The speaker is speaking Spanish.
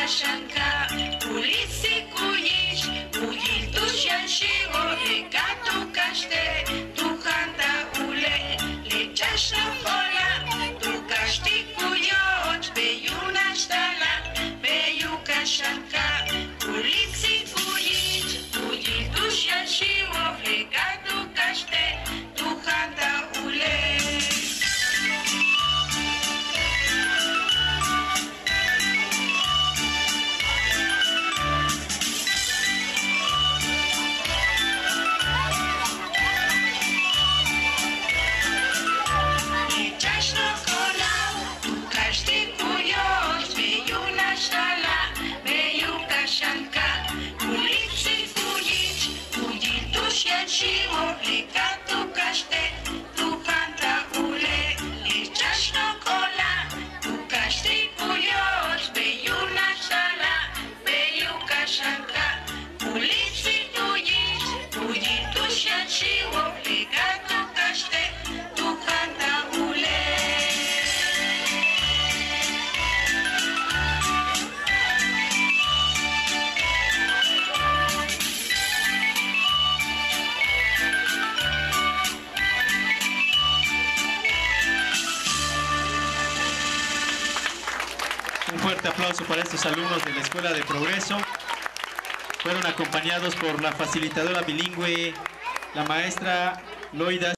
Kashanka, Ulisi Kuyish, Uyil Tushan Shigo, Legato Kashte, Tukanda Ule, Lechashna Hola, Tukashti Kuyot, Beyuna Shtala, Beyu Kashanka, Ulisi Kuyish, Uyil Tushan Shigo, Legato Kashte, Tukanda Ule. Un fuerte aplauso para estos alumnos de la Escuela de Progreso. Fueron acompañados por la facilitadora bilingüe, la maestra Loida.